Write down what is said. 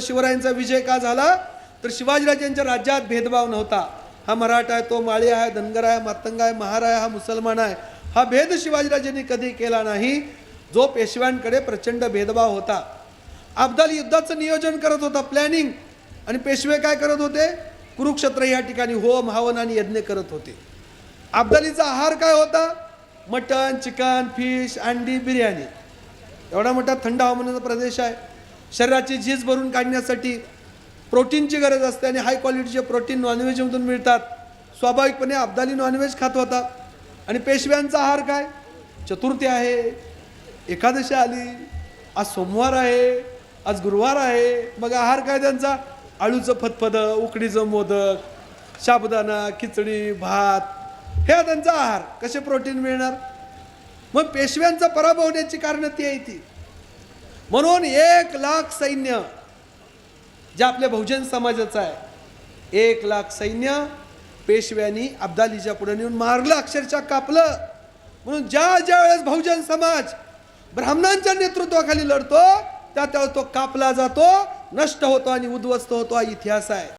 शिवरायांचा विजय का झाला तर शिवाजीराजांच्या राज्यात भेदभाव नव्हता. हा मराठा आहे, तो माळी आहे, धनगर आहे, मातंग आहे, महार आहे, हा मुसलमान आहे, हा भेद शिवाजीराजांनी कधी केला नाही. जो पेशव्यांकडे प्रचंड भेदभाव होता. अब्दाली युद्धाचं नियोजन करत होता, प्लॅनिंग, आणि पेशवे काय करत होते? कुरुक्षेत्र या ठिकाणी होम हवन आणि यज्ञ करत होते. अब्दालीचा आहार काय होता? मटन, चिकन, फिश, अंडी, बिर्याणी. एवढा मोठा थंड हवामानाचा प्रदेश आहे. शरीराची झीज भरून काढण्यासाठी प्रोटीनची गरज असते आणि हाय क्वालिटीचे प्रोटीन नॉनव्हेजमधून मिळतात. स्वाभाविकपणे अब्दाली नॉनव्हेज खात होता. आणि पेशव्यांचा आहार काय? चतुर्थी आहे, एकादशी आली, आज सोमवार आहे, आज गुरुवार आहे, मग आहार काय त्यांचा? आळूचं फतफदं, उकडीचं मोदक, साबुदाणा, खिचडी, भात, हे त्यांचा आहार. कसे प्रोटीन मिळणार? मग पेशव्यांचा पराभव होण्याची कारणं ती आहे ती. म्हणून 1,00,000 सैन्य जे आपल्या बहुजन समाजाचं आहे, 1,00,000 सैन्य पेशव्यांनी अब्दालीच्या पुढे नेऊन मारलं, अक्षरशः कापलं. म्हणून ज्या वेळेस बहुजन समाज ब्राह्मणांच्या नेतृत्वाखाली लढतो त्यावेळेस तो कापला जातो, नष्ट होतो आणि उद्ध्वस्त होतो. हा इतिहास आहे.